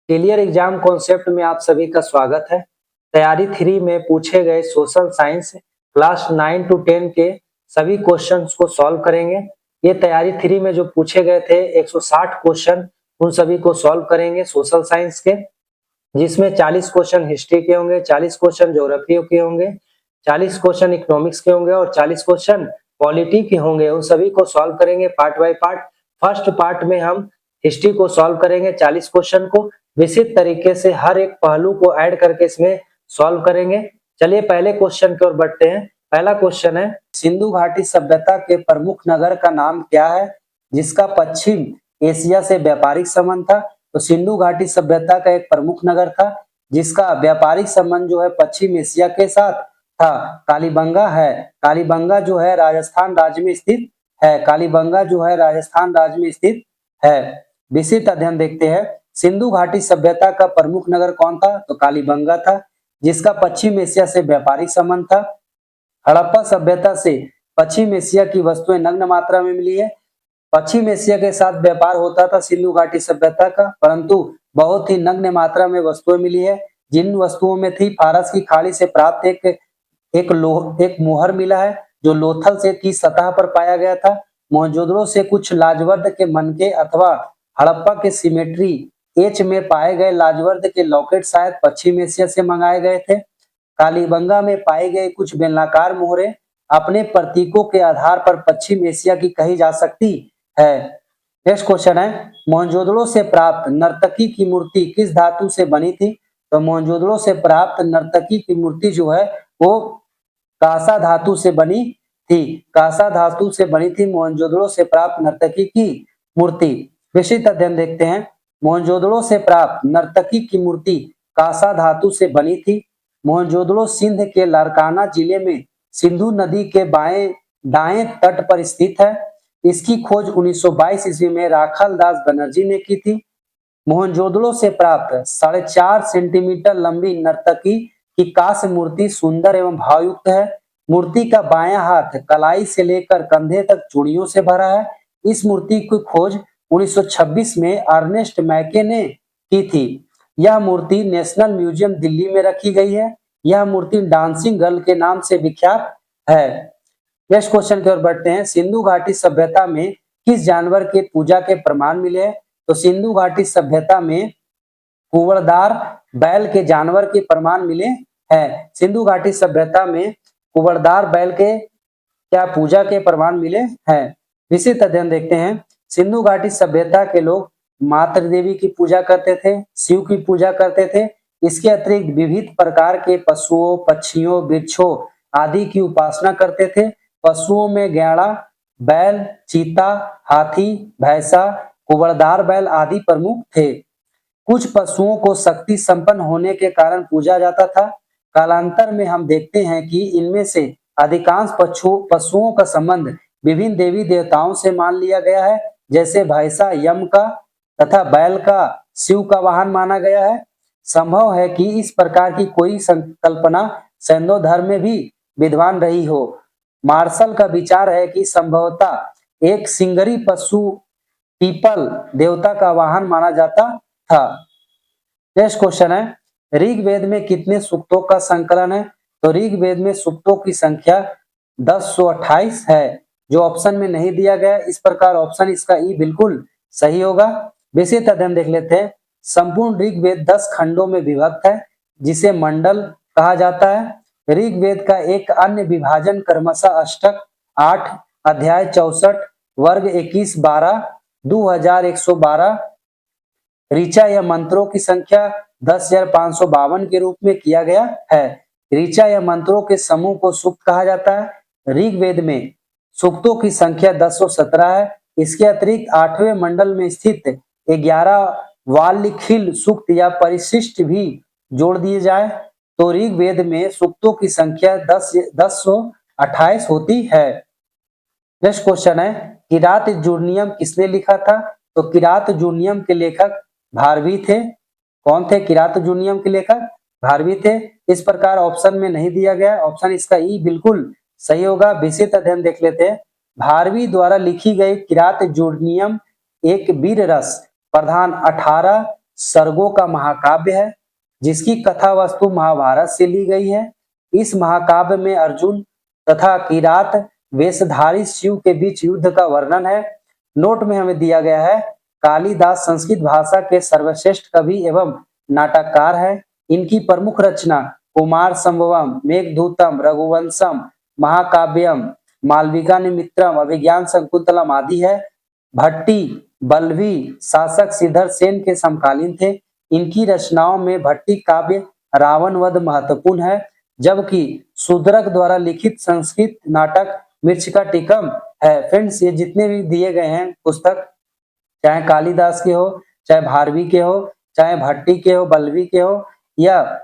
Clear exam concept में आप सभी का स्वागत है। तैयारी 3 में पूछे गए सोशल साइंस क्लास 9 टू 10 के सभी क्वेश्चंस को सॉल्व करेंगे। ये तैयारी 3 में जो पूछे गए थे 160 क्वेश्चन, उन सभी को सॉल्व करेंगे सोशल साइंस के, जिसमें 40 क्वेश्चन हिस्ट्री के होंगे, 40 क्वेश्चन ज्योग्राफी के होंगे, 40 क्वेश्चन इकोनॉमिक्स के होंगे और 40 क्वेश्चन पॉलिटी के होंगे। उन सभी को सॉल्व करेंगे part by part. First part में हम हिस्ट्री को सॉल्व करेंगे 40 क्वेश्चन को, विशिष्ट तरीके से हर एक पहलू को ऐड करके इसमें सॉल्व करेंगे। चलिए पहले क्वेश्चन की ओर बढ़ते हैं। पहला क्वेश्चन है, सिंधु घाटी सभ्यता के प्रमुख नगर का नाम क्या है जिसका पश्चिम एशिया से व्यापारिक संबंध था? तो सिंधु घाटी सभ्यता का एक प्रमुख नगर था जिसका व्यापारिक संबंध जो है पश्चिम एशिया के साथ था, कालीबंगा है। कालीबंगा जो है राजस्थान राज्य में स्थित है। कालीबंगा जो है राजस्थान राज्य में स्थित है। विशिष्ट अध्ययन देखते हैं। सिंधु घाटी सभ्यता का प्रमुख नगर कौन था? तो कालीबंगा था, जिसका पश्चिम एशिया से व्यापारिक संबंध था। हड़प्पा सभ्यता से पश्चिम एशिया की वस्तुएं नग्न मात्रा में मिली है। पश्चिम एशिया के साथ व्यापार होता था सिंधु घाटी सभ्यता का, परंतु बहुत ही नग्न मात्रा में वस्तुएं मिली है। जिन वस्तुओं में थी, फारस की खाड़ी से प्राप्त एक मोहर मिला है जो लोथल से की सतह पर पाया गया था। मोहनजोदड़ो से कुछ लाजवर्द के मनके अथवा हड़प्पा के सिमेट्री एच में पाए गए लाजवर्द के लॉकेट शायद पश्चिम एशिया से मंगाए गए थे। कालीबंगा में पाई गई कुछ बेलनाकार मोहरें अपने प्रतीकों के आधार पर पश्चिम एशिया की कही जा सकती है। नेक्स्ट क्वेश्चन है, मोहनजोदड़ो से प्राप्त नर्तकी की मूर्ति किस धातु से बनी थी? तो मोहनजोदड़ो से प्राप्त नर्तकी की मूर्ति जो है वो कांसा धातु से बनी थी। कांसा धातु से बनी थी मोहनजोदड़ो से प्राप्त नर्तकी की मूर्ति। विशिष्ट अध्ययन देखते हैं। मोहनजोदड़ो से प्राप्त नर्तकी की मूर्ति कांसा धातु से बनी थी। मोहनजोदड़ो सिंध के लारकाना जिले में सिंधु नदी के दाएं तट पर स्थित है। इसकी खोज 1922 ईस्वी में राखाल दास बनर्जी ने की थी। मोहनजोदड़ो से प्राप्त 4.5 सेंटीमीटर लंबी नर्तकी की कांस्य मूर्ति सुंदर एवं भावयुक्त है। मूर्ति का बायां हाथ कलाई से लेकर कंधे तक चूड़ियों से भरा है। इस मूर्ति की खोज 1926 में अर्नेस्ट मैके ने की थी। यह मूर्ति नेशनल म्यूजियम दिल्ली में रखी गई है। यह मूर्ति डांसिंग गर्ल के नाम से विख्यात है। नेक्स्ट क्वेश्चन की ओर बढ़ते हैं। सिंधु घाटी सभ्यता में किस जानवर के पूजा के प्रमाण मिले हैं? तो सिंधु घाटी सभ्यता में कुंवरदार बैल के जानवर के प्रमाण मिले हैं। सिंधु घाटी सभ्यता में कुंवरदार बैल के क्या पूजा के प्रमाण मिले हैं? विशिष्ट अध्ययन देखते हैं। सिंधु घाटी सभ्यता के लोग मातृ देवी की पूजा करते थे, शिव की पूजा करते थे। इसके अतिरिक्त विविध प्रकार के पशुओं, पक्षियों, वृक्षों आदि की उपासना करते थे। पशुओं में गैड़ा, बैल, चीता, हाथी, भैंसा, कुंवरदार बैल आदि प्रमुख थे। कुछ पशुओं को शक्ति संपन्न होने के कारण पूजा जाता था। कालांतर में हम देखते हैं कि इनमें से अधिकांश पशुओं का संबंध विभिन्न देवी देवताओं से मान लिया गया है, जैसे भैंसा यम का तथा बैल का शिव का वाहन माना गया है। संभव है कि इस प्रकार की कोई संकल्पना सैन्य धर्म में भी विद्वान रही हो। मार्शल का विचार है कि संभवतः एक सिंगरी पशु पीपल देवता का वाहन माना जाता था। नेक्स्ट क्वेश्चन है, ऋग्वेद में कितने सूक्तों का संकलन है? तो ऋग्वेद में सूक्तों की संख्या 1028 है, जो ऑप्शन में नहीं दिया गया। इस प्रकार ऑप्शन इसका ई बिल्कुल सही होगा। विशिष्ट अध्ययन देख लेते हैं। संपूर्ण ऋग्वेद 10 खंडों में विभक्त है, जिसे मंडल कहा जाता है। ऋग्वेद का एक अन्य विभाजन क्रमशः अष्टक 8, अध्याय 64, वर्ग 21-12, 2112, ऋचा या मंत्रों की संख्या 10,552 के रूप में किया गया है। ऋचा या मंत्रों के समूह को सूक्त कहा जाता है। ऋग्वेद में सूक्तों की संख्या 1017 है। इसके अतिरिक्त 8वें मंडल में स्थित 11 वाल्यखिल सूक्त या परिशिष्ट भी जोड़ दिए जाए तो ऋग्वेद में सूक्तों की संख्या 1028 होती है। नेक्स्ट क्वेश्चन है, किरात जूर्नियम किसने लिखा था? तो किरात जूर्नियम के लेखक भारवी थे। कौन थे किरात जूर्नियम के लेखक? भारवी थे। इस प्रकार ऑप्शन में नहीं दिया गया। ऑप्शन इसका ई बिल्कुल सही होगा। विशिष्ट अध्ययन देख लेते हैं। भारवी द्वारा लिखी गई किरात जूर्नियम एक वीर रस प्रधान 18 सर्गों का महाकाव्य है, जिसकी कथा वस्तु महाभारत से ली गई है। इस महाकाव्य में अर्जुन तथा किरात वेशधारी शिव के बीच युद्ध का वर्णन है। नोट में हमें दिया गया है, कालिदास संस्कृत भाषा के सर्वश्रेष्ठ कवि एवं नाटककार है। इनकी प्रमुख रचना कुमार संभवम, मेघदूतम, रघुवंशम, महाकाव्यम, मालविका निमित्रम, अभिज्ञान शकुंतलम आदि है। भट्टी बल्लभी शासक सिद्धर सेन के समकालीन थे। इनकी रचनाओं में भट्टी काव्य रावण वध महत्वपूर्ण है, जबकि शूद्रक द्वारा लिखित संस्कृत नाटक मृच्छकाटिकम है। फ्रेंड्स, ये जितने भी दिए गए हैं पुस्तक, चाहे कालिदास के हो, चाहे भारवी के हो, चाहे भट्टी के हो, बल्लवी के हो या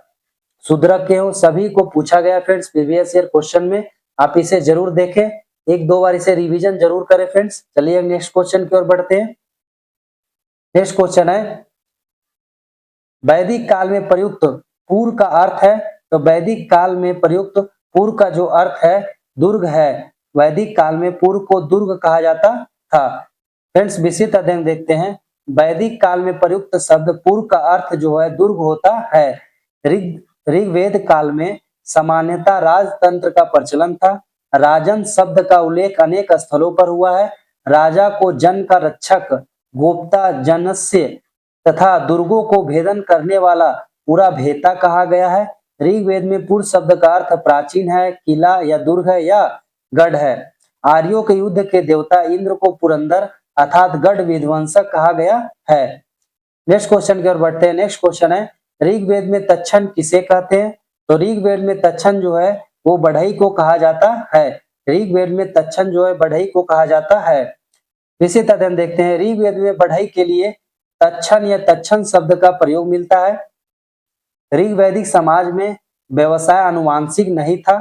शूद्रक के हो, सभी को पूछा गया फ्रेंड्स प्रीवियस ईयर क्वेश्चन में। आप इसे जरूर देखें, एक दो बार इसे रिवीजन जरूर करें फ्रेंड्स। चलिए नेक्स्ट क्वेश्चन की ओर बढ़ते हैं। नेक्स्ट क्वेश्चन है, वैदिक काल में प्रयुक्त पूर्व का अर्थ है। तो वैदिक काल में प्रयुक्त पूर्व का जो अर्थ है दुर्ग है। वैदिक काल में पूर्व को दुर्ग कहा जाता था। फ्रेंड्स, विस्तृत अध्ययन देखते हैं। वैदिक काल में प्रयुक्त शब्द पूर्व का अर्थ जो है दुर्ग होता है। ऋग्वेद काल में सामान्यतः राजतंत्र का प्रचलन था। राजन शब्द का उल्लेख अनेक स्थलों पर हुआ है। राजा को जन का रक्षक, गोप्ता जनस्य तथा दुर्गों को भेदन करने वाला पूरा भेता कहा गया है। ऋग्वेद में पूर्व शब्द का अर्थ प्राचीन है, किला या दुर्ग है या गढ़ है। आर्यों के युद्ध के देवता इंद्र को पुरंदर अर्थात गढ़ विध्वंसक कहा गया है। नेक्स्ट क्वेश्चन की ओर बढ़ते हैं। नेक्स्ट क्वेश्चन है, ऋग्वेद में तक्षण किसे कहते हैं। तो ऋग्वेद में तक्षण जो है वो बढ़ई को कहा जाता है। ऋग्वेद में तक्षण जो है बढ़ई को कहा जाता है। विशेष अध्ययन देखते हैं। ऋग्वेद में बढ़ई के लिए तक्षण या तक्षण शब्द का प्रयोग मिलता है। ऋग्वैदिक समाज में व्यवसाय आनुवांशिक नहीं था।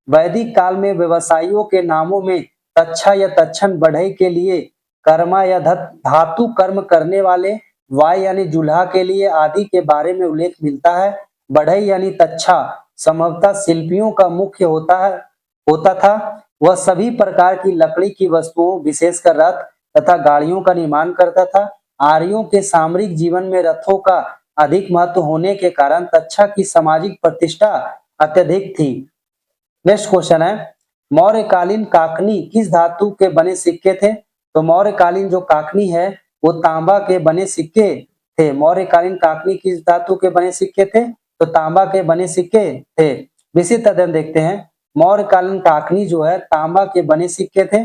वैदिक काल में व्यवसायियों के नामों में तक्षा या तक्षण बढ़ई के लिए कर्मा या धातु कर्म करने वाले, वाय यानी जुल्हा के लिए आदि के बारे में उल्लेख मिलता है। बढ़ई यानी तक्षा संभवतः शिल्पियों का मुख्य होता था। वह सभी प्रकार की लकड़ी की वस्तुओं विशेषकर रथ तथा गाड़ियों का निर्माण करता था। आर्यों के सामरिक जीवन में रथों का अधिक महत्व होने के कारण तक्षा की सामाजिक प्रतिष्ठा अत्यधिक थी। नेक्स्ट क्वेश्चन है, मौर्यकालीन काकनी किस धातु के बने सिक्के थे। तो मौर्यकालीन जो काकनी है वो तांबा के बने सिक्के थे। मौर्यकालीन काकनी किस धातु के बने सिक्के थे। तो तांबा के बने सिक्के थे। विस्तृत अध्ययन देखते हैं। मौर्यकालीन काकनी जो है तांबा के बने सिक्के थे।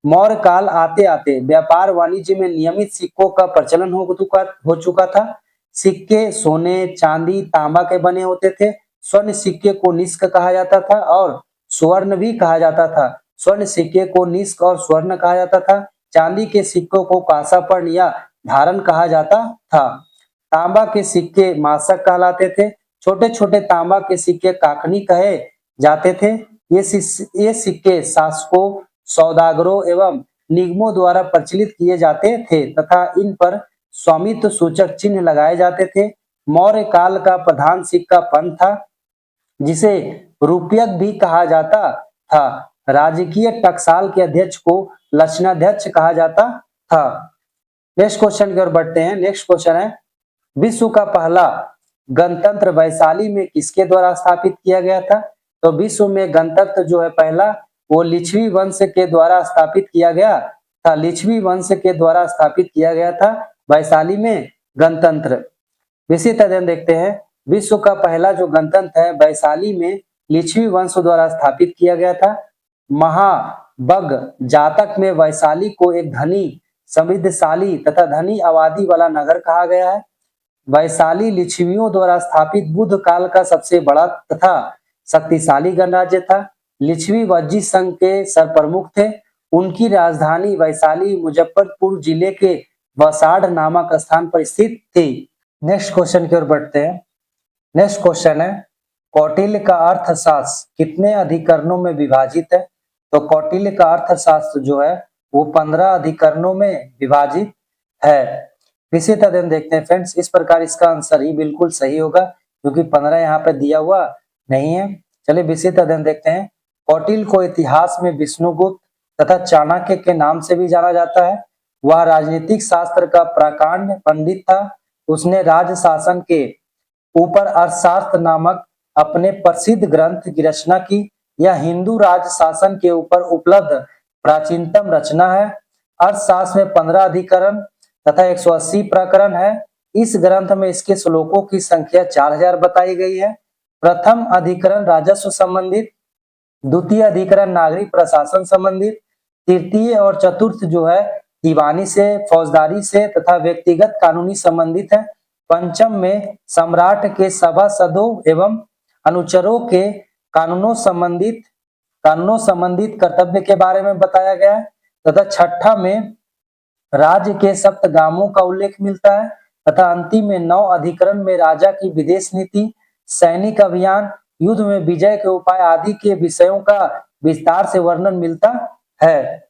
मौर्य काल आते आते व्यापार वाणिज्य में नियमित सिक्कों का प्रचलन हो चुका था। सिक्के सोने, चांदी, तांबा के बने होते थे। स्वर्ण सिक्के को निष्क कहा जाता था और स्वर्ण भी कहा जाता था। स्वर्ण सिक्के को निष्क और स्वर्ण कहा जाता था। चांदी के सिक्कों को कांसापर्ण या धारण कहा जाता था। तांबा के सिक्के मासक कहलाते थे। छोटे छोटे तांबा के सिक्के काकनी कहे जाते थे। ये सिक्के शासकों, सौदागरों एवं निगमों द्वारा प्रचलित किए जाते थे तथा इन पर स्वामित्व सूचक चिन्ह लगाए जाते थे। मौर्य काल का प्रधान सिक्का पन था, जिसे रुपयक भी कहा जाता था। राजकीय टकसाल के अध्यक्ष को लक्षणाध्यक्ष कहा जाता था। नेक्स्ट क्वेश्चन की ओर बढ़ते हैं। नेक्स्ट क्वेश्चन है, विश्व का पहला गणतंत्र वैशाली में किसके द्वारा स्थापित किया गया था। तो विश्व में गणतंत्र जो है पहला वो लिच्छवी वंश के द्वारा स्थापित किया गया था। लिच्छवी वंश के द्वारा स्थापित किया गया था वैशाली में गणतंत्र। विस्तृत अध्ययन देखते हैं। विश्व का पहला जो गणतंत्र है वैशाली में लिच्छवी वंश द्वारा स्थापित किया गया था। महाबग जातक में वैशाली को एक धनी, समृद्धशाली तथा धनी आबादी वाला नगर कहा गया है। वैशाली लिच्छवियों द्वारा स्थापित बुद्ध काल का सबसे बड़ा तथा शक्तिशाली गणराज्य था। लिच्छवी वज्जी संघ के सरप्रमुख थे। उनकी राजधानी वैशाली मुजफ्फरपुर जिले के वसाड़ नामक स्थान पर स्थित थी। नेक्स्ट क्वेश्चन की ओर बढ़ते हैं। नेक्स्ट क्वेश्चन है, कौटिल्य का अर्थशास्त्र कितने अधिकरणों में विभाजित है। तो कौटिल्य का अर्थशास्त्र जो है वो 15 अधिकरणों में विभाजित है। विस्तृत अध्ययन देखते हैं फ्रेंड्स। इस प्रकार इसका आंसर ही बिल्कुल सही होगा, क्योंकि 15 यहाँ पे दिया हुआ नहीं है। चलिए विस्तृत अध्ययन देखते हैं। कौटिल्य को इतिहास में विष्णुगुप्त तथा चाणक्य के नाम से भी जाना जाता है। वह राजनीतिक शास्त्र का प्राकांड पंडित था। उसने राज शासन के ऊपर अर्थशास्त्र नामक अपने प्रसिद्ध ग्रंथ की रचना की। यह हिंदू राज शासन के ऊपर उपलब्ध प्राचीनतम रचना है। अर्थशास्त्र में 15 अधिकरण तथा 180 प्रकरण है। इस ग्रंथ में इसके श्लोकों की संख्या 4000 बताई गई है। प्रथम अधिकरण राजस्व संबंधित, द्वितीय अधिकरण नागरिक प्रशासन संबंधित, तृतीय और चतुर्थ जो है दीवानी से, फौजदारी से तथा व्यक्तिगत कानूनी संबंधित है। पंचम में सम्राट के सभासदों एवं अनुचरों के कानूनों संबंधित कर्तव्य के बारे में बताया गया है तथा छठा में राज्य के सप्तगामों का उल्लेख मिलता है तथा अंतिम में 9 अधिकरण में राजा की विदेश नीति, सैनिक अभियान, युद्ध में विजय के उपाय आदि के विषयों का विस्तार से वर्णन मिलता है।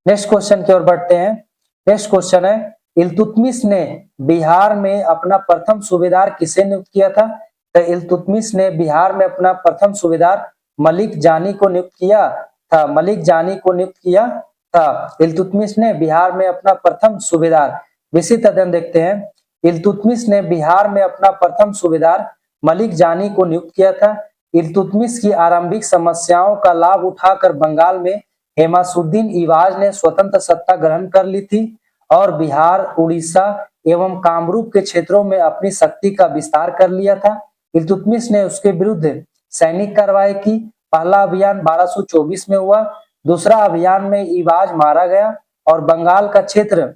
नेक्स्ट क्वेश्चन की ओर बढ़ते हैं। नेक्स्ट क्वेश्चन है, इल्तुतमिश ने बिहार में अपना प्रथम सूबेदार किसे नियुक्त किया था? तो इल्तुतमिश ने बिहार में अपना प्रथम सूबेदार मलिक जानी को नियुक्त किया था। मलिक जानी को नियुक्त किया था। इल्तुतमिश ने बिहार में अपना प्रथम सूबेदार, विशिष्ट अध्ययन देखते हैं। इल्तुतमिश ने बिहार में अपना प्रथम सूबेदार मलिक जानी को नियुक्त किया था। इल्तुतमिश की आरंभिक समस्याओं का लाभ उठाकर बंगाल में हेमासुद्दीन इवाज ने स्वतंत्र सत्ता ग्रहण कर ली थी और बिहार, उड़ीसा एवं कामरूप के क्षेत्रों में अपनी शक्ति का विस्तार कर लिया था। इल्तुतमिश ने उसके विरुद्ध सैनिक कार्रवाई की। पहला अभियान 1224 में हुआ। दूसरा अभियान में इवाज मारा गया और बंगाल का क्षेत्र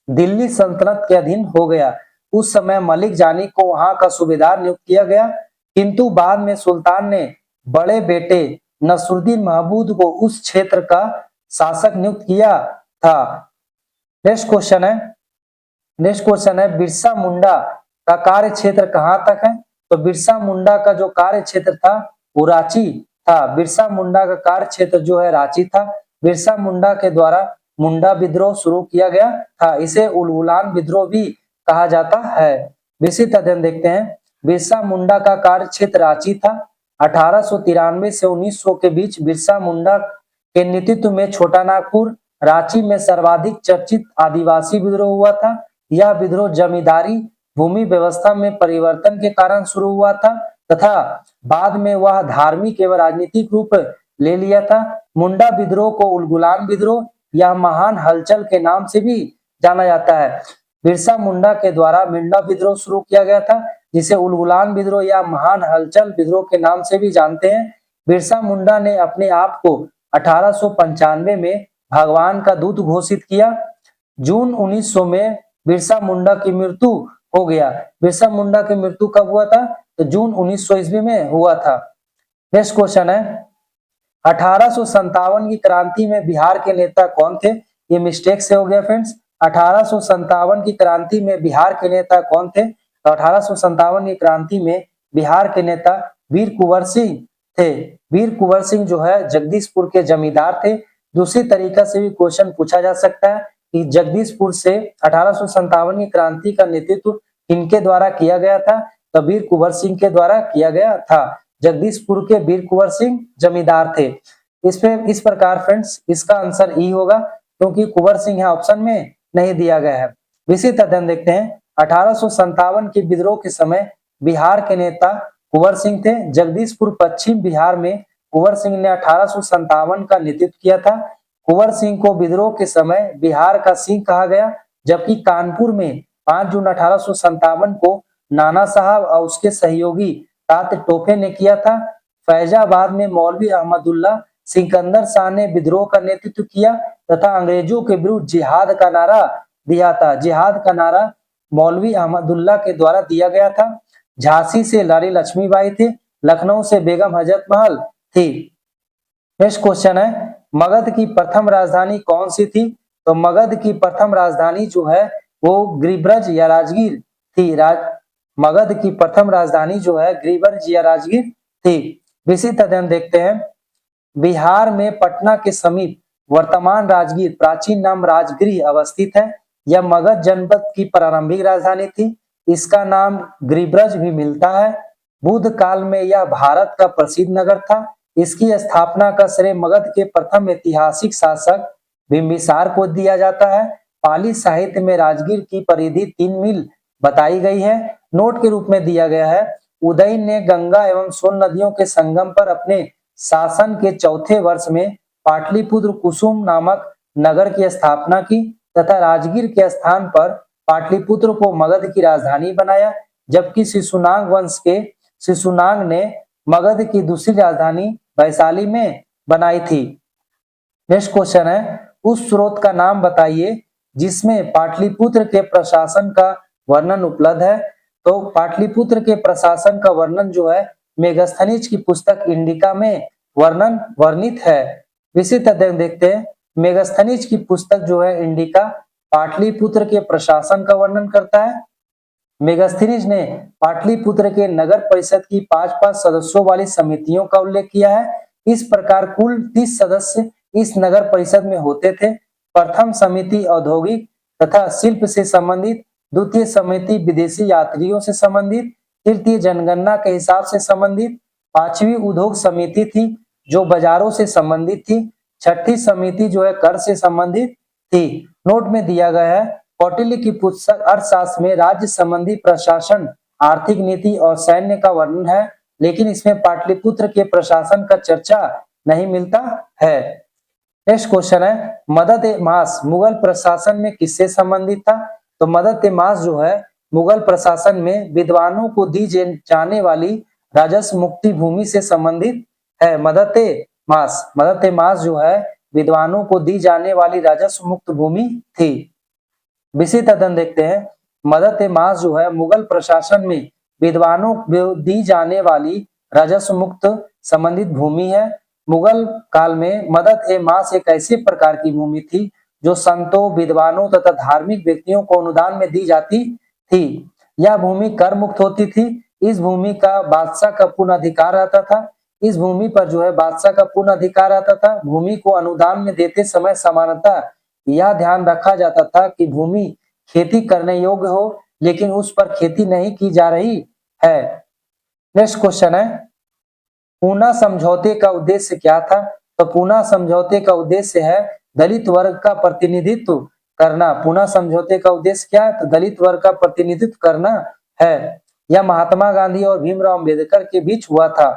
दिल्ली सल्तनत के अधीन हो गया। उस समय मलिक जानी को वहां का सूबेदार नियुक्त किया गया, किंतु बाद में सुल्तान ने बड़े बेटे नसरुद्दीन महमूद को उस क्षेत्र का शासक नियुक्त किया था। नेक्स्ट क्वेश्चन है बिरसा मुंडा का कार्य क्षेत्र कहां तक है? तो बिरसा मुंडा का जो कार्य क्षेत्र था वो रांची था। बिरसा मुंडा का कार्य क्षेत्र जो है रांची था। बिरसा मुंडा के द्वारा मुंडा विद्रोह शुरू किया गया था। इसे उलगुलान विद्रोह भी कहा जाता है। विशिष्ट अध्ययन देखते हैं। बिरसा मुंडा का कार्य क्षेत्र रांची था। 1893 से 1900 के बीच बिरसा मुंडा के नेतृत्व में छोटा नागपुर, रांची में सर्वाधिक चर्चित आदिवासी विद्रोह हुआ था। यह विद्रोह जमींदारी भूमि व्यवस्था में परिवर्तन के कारण शुरू हुआ था तथा बाद में वह धार्मिक एवं राजनीतिक रूप ले लिया था। मुंडा विद्रोह को उलगुलान विद्रोह या महान हलचल के नाम से भी जाना जाता है। बिरसा मुंडा के द्वारा मुंडा विद्रोह शुरू किया गया था, जिसे उलगुलान विद्रोह या महान हलचल विद्रोह के नाम से भी जानते हैं। बिरसा मुंडा ने अपने आप को 1895 में भगवान का दूत घोषित किया। जून 1900 में बिरसा मुंडा की मृत्यु हो गया। बिरसा मुंडा की मृत्यु कब हुआ था? तो जून 1900 ईस्वी में हुआ था। नेक्स्ट क्वेश्चन है, 1857 की क्रांति में बिहार के नेता कौन थे? ये मिस्टेक से हो गया फ्रेंड्स। 1857 की क्रांति में बिहार के नेता कौन थे? तो 1857 की क्रांति में बिहार के नेता वीर कुंवर सिंह थे। वीर कुंवर सिंह जो है जगदीशपुर के जमींदार थे। दूसरी तरीका से भी क्वेश्चन पूछा जा सकता है कि जगदीशपुर से 1857 की क्रांति का नेतृत्व किनके द्वारा किया गया था? तो वीर कुंवर सिंह के द्वारा किया गया था। जगदीशपुर के वीर कुंवर सिंह जमींदार थे। इस प्रकार फ्रेंड्स इसका आंसर ई होगा, क्योंकि कुंवर सिंह यहाँ ऑप्शन में नहीं दिया गया है। विशिष्ट अध्ययन देखते हैं। 1857 के विद्रोह के समय बिहार के नेता कुंवर सिंह थे। जगदीशपुर पश्चिम बिहार में कुंवर सिंह ने 1857 का नेतृत्व किया था। कुंवर सिंह को विद्रोह के समय बिहार का सिंह कहा गया, जबकि कानपुर में 5 जून 1857 को नाना साहब और उसके सहयोगी तात टोपे ने किया था। फैजाबाद में मौलवी अहमदुल्ला सिकंदर शाह ने विद्रोह का नेतृत्व किया तथा अंग्रेजों के विरुद्ध जिहाद का नारा दिया था। जिहाद का नारा मौलवी अहमदुल्ला के द्वारा दिया गया था। झांसी से रानी लक्ष्मीबाई थे। लखनऊ से बेगम हजरत महल थी। नेक्स्ट क्वेश्चन है, मगध की प्रथम राजधानी कौन सी थी? तो मगध की प्रथम राजधानी जो है वो गिरिब्रज या राजगीर थी। मगध की प्रथम राजधानी जो है गिरिब्रज या राजगीर थी। विशिष्ट अध्ययन देखते हैं। बिहार में पटना के समीप वर्तमान राजगीर, प्राचीन नाम राजगृह अवस्थित है। यह मगध जनपद की प्रारंभिक राजधानी थी। इसका नाम गिरिब्रज भी मिलता है। बुद्ध काल में यह भारत का प्रसिद्ध नगर था। इसकी स्थापना का श्रेय मगध के प्रथम ऐतिहासिक शासक बिंबिसार को दिया जाता है। पाली साहित्य में राजगीर की परिधि 3 मील बताई गई है। नोट के रूप में दिया गया है, उदयन ने गंगा एवं सोन नदियों के संगम पर अपने शासन के चौथे वर्ष में पाटलिपुत्र कुसुम नामक नगर की स्थापना की तथा राजगीर के स्थान पर पाटलिपुत्र को मगध की राजधानी बनाया, जबकि शिशुनाग वंश के शिशुनाग ने मगध की दूसरी राजधानी वैशाली में बनाई थी। नेक्स्ट क्वेश्चन है, उस स्रोत का नाम बताइए जिसमें पाटलिपुत्र के प्रशासन का वर्णन उपलब्ध है। तो पाटलिपुत्र के प्रशासन का वर्णन जो है मेगस्थनीज की पुस्तक इंडिका में वर्णित है। विशिष्ट अध्ययन देखते हैं। मेगस्थनीज की पुस्तक जो है इंडिका पाटलिपुत्र के प्रशासन का वर्णन करता है। मेगस्थनीज ने पाटलिपुत्र के नगर परिषद की 5-5 सदस्यों वाली समितियों का उल्लेख किया है। इस प्रकार कुल 30 सदस्य इस नगर परिषद में होते थे। प्रथम समिति औद्योगिक तथा शिल्प से संबंधित, द्वितीय समिति विदेशी यात्रियों से संबंधित, तृतीय जनगणना के हिसाब से संबंधित, पांचवी उद्योग समिति थी जो बाजारों से संबंधित थी, छठी समिति जो है कर से संबंधित थी। नोट में दिया गया है, कौटिल्य की पुस्तक अर्थशास्त्र में राज्य संबंधी प्रशासन, आर्थिक नीति और सैन्य का वर्णन है, लेकिन इसमें पाटलिपुत्र के प्रशासन का चर्चा नहीं मिलता है। नेक्स्ट क्वेश्चन है, मदद-ए-माश मुगल प्रशासन में किससे संबंधित था? तो मदद-ए-माश जो है मुगल प्रशासन में विद्वानों को दी जाने वाली राजस्व मुक्ति भूमि से संबंधित है। मदद-ए-माश जो है विद्वानों को दी जाने वाली राजस्व मुक्त भूमि थी। विशिष्ट अध्ययन देखते हैं। मदद-ए-माश जो है मुगल प्रशासन में विद्वानों को दी जाने वाली राजस्व मुक्त संबंधित भूमि है। मुगल काल में मदद-ए-माश एक ऐसे प्रकार की भूमि थी जो संतों, विद्वानों तथा धार्मिक व्यक्तियों को अनुदान में दी जाती थी। यह भूमि कर मुक्त होती थी। इस भूमि का बादशाह का पूर्ण अधिकार रहता था। इस भूमि पर जो है बादशाह का पूर्ण अधिकार रहता था। भूमि को अनुदान में देते समय सामान्यतः यह ध्यान रखा जाता था कि भूमि खेती करने योग्य हो, लेकिन उस पर खेती नहीं की जा रही है। नेक्स्ट क्वेश्चन है, पूना समझौते का उद्देश्य क्या था? तो पूना समझौते का उद्देश्य है दलित वर्ग का प्रतिनिधित्व करना। पूना समझौते का उद्देश्य क्या है? तो दलित वर्ग का प्रतिनिधित्व करना है। यह महात्मा गांधी और भीमराव अम्बेडकर के बीच हुआ था।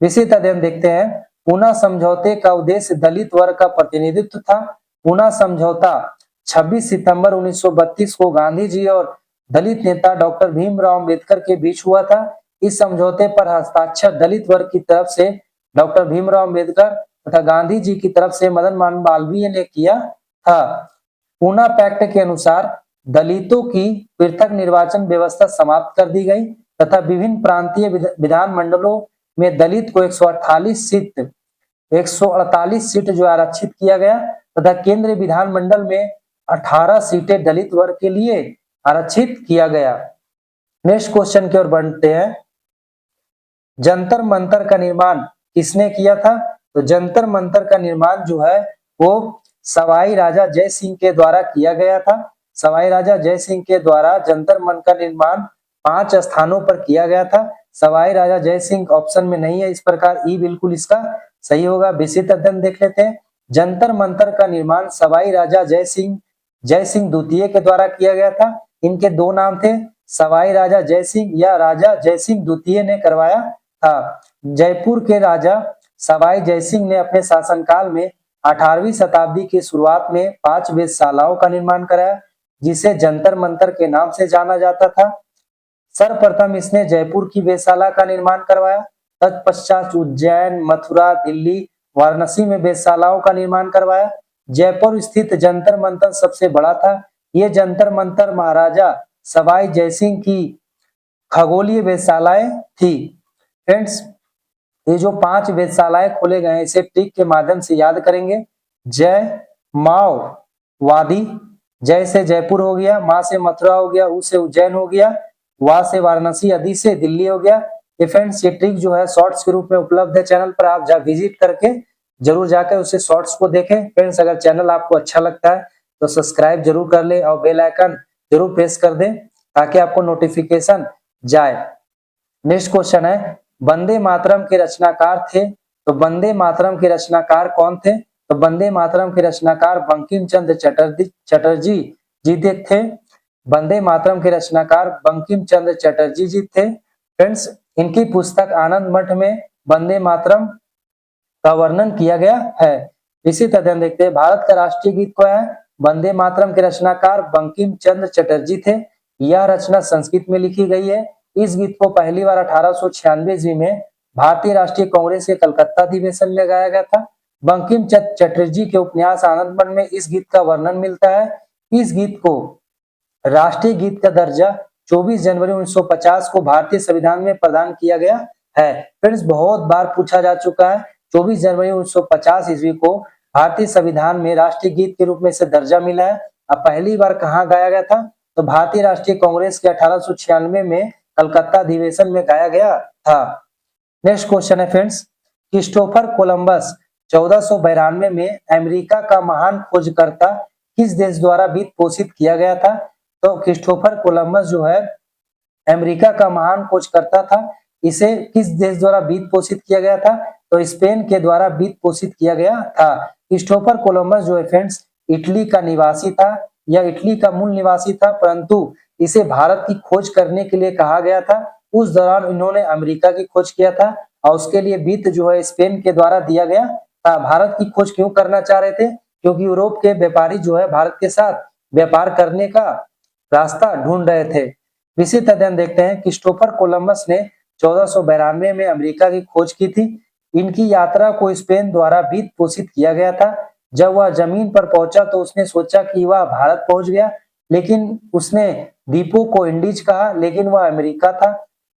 विशिष्ट अध्ययन देखते हैं। पूना समझौते का उद्देश्य दलित वर्ग का प्रतिनिधित्व था। पूना समझौता 26 सितंबर 1932 को गांधी जी और दलित नेता डॉक्टर भीमराव अम्बेडकर के बीच हुआ था। इस समझौते पर हस्ताक्षर दलित वर्ग की तरफ से डॉक्टर भीमराव अम्बेडकर तथा गांधी जी की तरफ से मदन मोहन मालवीय ने किया था। पूना पैक्ट के अनुसार दलितों की पृथक निर्वाचन व्यवस्था समाप्त कर दी गई तथा विभिन्न प्रांतीय विधान मंडलों में दलित को 148 सीट जो आरक्षित किया गया तथा केंद्रीय विधानमंडल में 18 सीटें दलित वर्ग के लिए आरक्षित किया गया। नेक्स्ट क्वेश्चन की ओर बढ़ते हैं। जंतर मंतर का निर्माण किसने किया था? तो जंतर मंतर का निर्माण जो है वो सवाई राजा जय सिंह के द्वारा किया गया था। सवाई राजा जय सिंह के द्वारा जंतर मंतर का निर्माण 5 स्थानों पर किया गया था। सवाई राजा जय सिंह ऑप्शन में नहीं है, इस प्रकार ई बिल्कुल इसका सही होगा। विशिष्ट अध्ययन देख लेते हैं। जंतर मंतर का निर्माण सवाई राजा जय सिंह द्वितीय के द्वारा किया गया था। इनके 2 नाम थे, सवाई राजा जय सिंह या राजा जय सिंह द्वितीय ने करवाया था। जयपुर के राजा सवाई जय सिंह ने अपने शासनकाल में 18वीं शताब्दी की शुरुआत में 5 वेधशालाओं का निर्माण कराया, जिसे जंतर मंतर के नाम से जाना जाता था। सर्वप्रथम इसने जयपुर की वेधशाला का निर्माण करवाया। तत्पश्चात उज्जैन, मथुरा, दिल्ली, वाराणसी में वेधशालाओं का निर्माण करवाया। जयपुर स्थित जंतर मंतर सबसे बड़ा था। ये जंतर मंतर महाराजा सवाई जयसिंह की खगोलीय वेधशालाएं थी। फ्रेंड्स, ये जो 5 वेधशालाएं खोले गए हैं इसे ट्रिक के माध्यम से याद करेंगे। जय, माओ, वादी, जय से जयपुर हो गया, मा से मथुरा हो गया, उ से उज्जैन हो गया, वा से वाराणसी, अदी से दिल्ली हो गया। ये फ्रेंड्स ये ट्रिक जो है शॉर्ट्स के रूप में उपलब्ध है चैनल पर, आप विजिट करके जरूर जाकर उसे शॉर्ट्स को देखें। फ्रेंड्स, अगर चैनल आपको अच्छा लगता है तो सब्सक्राइब जरूर कर ले और बेल आइकन जरूर प्रेस कर दें ताकि आपको नोटिफिकेशन जाए। नेक्स्ट क्वेश्चन है, वंदे मातरम के रचनाकार थे। तो वंदे मातरम के रचनाकार कौन थे? तो वंदे मातरम के रचनाकार बंकिम चंद्र चटर्जी जी थे। वंदे मातरम के रचनाकार बंकिम चंद्र चटर्जी जी थे। फ्रेंड्स, इनकी पुस्तक आनंद मठ में वंदे मातरम का वर्णन किया गया है। इसी तरह देखते हैं भारत का राष्ट्रीय गीत क्या है। वंदे मातरम के रचनाकार बंकिम चंद्र चटर्जी थे। यह रचना संस्कृत में लिखी गई है। इस गीत को पहली बार 1896 ईस्वी में भारतीय राष्ट्रीय कांग्रेस के कलकत्ता अधिवेशन में गाया गया था। बंकिम चंद्र चटर्जी के उपन्यास आनंद मठ में इस गीत का वर्णन मिलता है। इस गीत को राष्ट्रीय गीत का दर्जा 24 जनवरी 1950 को भारतीय संविधान में प्रदान किया गया है। फ्रेंड्स, बहुत बार पूछा जा चुका है 24 जनवरी 1950 ईस्वी को भारतीय संविधान में राष्ट्रीय गीत के रूप में इसे दर्जा मिला है। अब पहली बार कहाँ गाया गया था, तो भारतीय राष्ट्रीय कांग्रेस के 1896 में कलकत्ता अधिवेशन में गाया गया था। नेक्स्ट क्वेश्चन है फ्रेंड्स, क्रिस्टोफर कोलंबस 1492 में अमेरिका का महान खोजकर्ता किस देश द्वारा वित्त पोषित किया गया था। तो क्रिस्टोफर कोलंबस जो है अमेरिका का महान खोजकर्ता था। इसे किस देश द्वारा वित्त पोषित किया गया था, तो स्पेन के द्वारा वित्त पोषित किया गया था। क्रिस्टोफर कोलंबस जो है फ्रेंड्स इटली का निवासी था, या इटली का मूल निवासी था, परंतु इसे भारत की खोज करने के लिए कहा गया था। उस दौरान इन्होंने अमेरिका की खोज किया था और उसके लिए वित्त जो है स्पेन के द्वारा दिया गया था। भारत की खोज क्यों करना चाह रहे थे, क्योंकि यूरोप के व्यापारी जो है भारत के साथ व्यापार करने का रास्ता ढूंढ रहे थे। विशेष अध्ययन देखते हैं, क्रिस्टोफर कोलंबस ने 1492 में अमेरिका की खोज की थी। इनकी यात्रा को स्पेन द्वारा वित्त पोषित किया गया था। जब वह जमीन पर पहुंचा तो उसने सोचा कि वह भारत पहुंच गया, लेकिन उसने द्वीपों को इंडीज कहा, लेकिन वह अमेरिका था।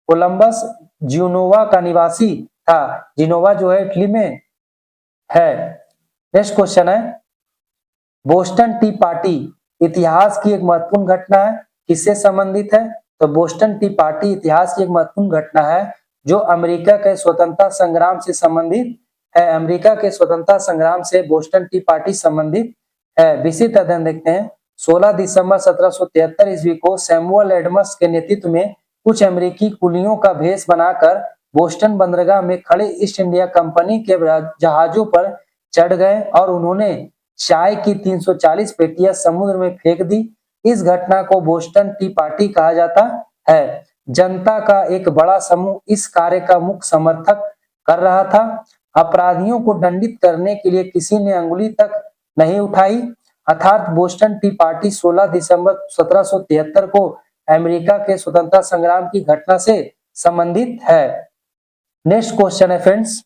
कोलंबस जिनोवा का निवासी था। जिनोवा जो है इटली में है। नेक्स्ट क्वेश्चन है, बोस्टन टी पार्टी इतिहास की एक महत्वपूर्ण घटना है, किससे संबंधित है। तो बोस्टन टी पार्टी इतिहास की एक महत्वपूर्ण घटना है जो अमेरिका के स्वतंत्रता संग्राम से संबंधित है। अमेरिका के स्वतंत्रता संग्राम से बोस्टन टी पार्टी संबंधित है। विस्तृत अध्ययन देखते हैं, 16 दिसंबर 1773 ईस्वी को सैमुअल एडम्स के नेतृत्व में कुछ अमेरिकी कुलियों का भेष बनाकर बोस्टन बंदरगाह में खड़े ईस्ट इंडिया कंपनी के जहाजों पर चढ़ गए और उन्होंने चाय की 340 पेटियां समुद्र में फेंक दी। इस घटना को बोस्टन टी पार्टी कहा जाता है। जनता का एक बड़ा समूह इस कार्य का मुख्य समर्थक कर रहा था। अपराधियों को दंडित करने के लिए किसी ने अंगुली तक नहीं उठाई, अर्थात बोस्टन टी पार्टी 16 दिसंबर 1773 को अमेरिका के स्वतंत्रता संग्राम की घटना से संबंधित है। नेक्स्ट क्वेश्चन है फ्रेंड्स,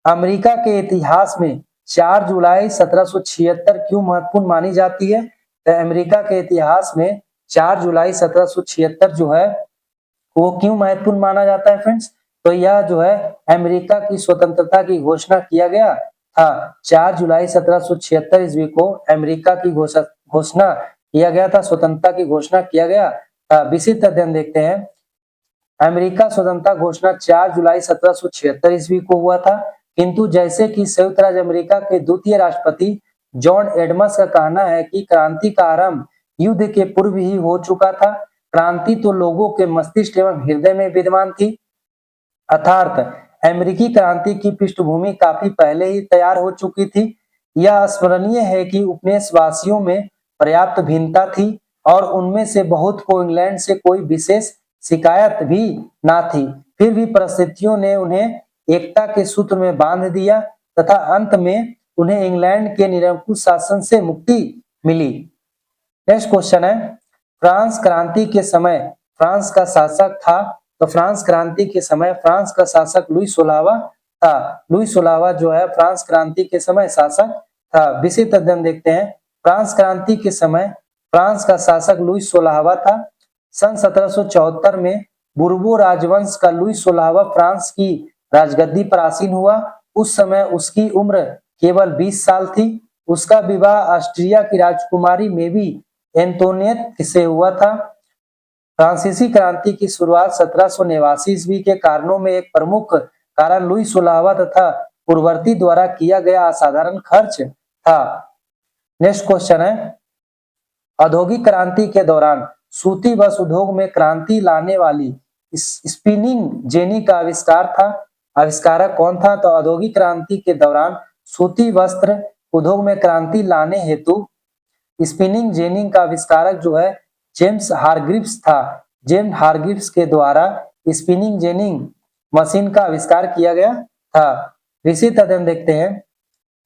अमेरिका के इतिहास में 4 जुलाई 1776 क्यों महत्वपूर्ण मानी जाती है। तो अमेरिका के इतिहास में 4 जुलाई 1776 जो है वो क्यों महत्वपूर्ण माना जाता है फ्रेंड्स। तो यह जो है अमेरिका की स्वतंत्रता की घोषणा किया गया था। 4 जुलाई 1776 ईस्वी को अमेरिका की घोषणा किया गया था, स्वतंत्रता की घोषणा किया गया था। विस्तृत अध्ययन देखते हैं, अमेरिका स्वतंत्रता घोषणा 4 जुलाई 1776 ईस्वी को हुआ था, किंतु जैसे कि संयुक्त राज्य अमेरिका के द्वितीय राष्ट्रपति जॉन एडम्स का कहना है कि क्रांति का आरंभ युद्ध के पूर्व ही हो चुका था। क्रांति तो लोगों के मस्तिष्क एवं हृदय में विद्यमान थी, अर्थात अमेरिकी क्रांति की पृष्ठभूमि काफी पहले ही तैयार हो चुकी थी। यह स्मरणीय है कि उपनिवेशवासियों में पर्याप्त भिन्नता थी और उनमें से बहुत को इंग्लैंड से कोई विशेष शिकायत भी ना थी। फिर भी परिस्थितियों ने उन्हें एकता के सूत्र में बांध दिया तथा अंत में उन्हें इंग्लैंड के निरंकुश शासन से मुक्ति मिली। नेक्स्ट क्वेश्चन है, फ्रांस क्रांति के समय फ्रांस का शासक था। तो फ्रांस क्रांति के समय फ्रांस का शासक लुई 16वां था। लुई 16वां जो है फ्रांस क्रांति के समय शासक था। विस्तृत अध्ययन देखते हैं, फ्रांस क्रांति के समय फ्रांस का शासक लुई 16वां था। सन 1774 में बुर्बो राजवंश का लुई 16वां फ्रांस की राजगद्दी पर आसीन हुआ। उस समय उसकी उम्र केवल 20 साल थी। उसका विवाह ऑस्ट्रिया की राजकुमारी मेवी एंटोनियट से हुआ था। फ्रांसीसी क्रांति की शुरुआत 1789 ईस्वी के कारणों में एक प्रमुख कारण लुई 16वां तथा पूर्ववर्ती द्वारा किया गया असाधारण खर्च था। नेक्स्ट क्वेश्चन है, औद्योगिक क्रांति के दौरान सूती वस्त्र उद्योग में क्रांति लाने वाली स्पिनिंग जेनी का आविष्कार था। आविष्कारक कौन था। तो औद्योगिक क्रांति के दौरान सूती वस्त्र उद्योग में क्रांति लाने हेतु स्पिनिंग जेनिंग का आविष्कारक जो है जेम्स हारग्रीव्स था। जेम्स हारग्रीव्स के द्वारा स्पिनिंग जेनिंग मशीन का आविष्कार किया गया था। इसी तरह देखते हैं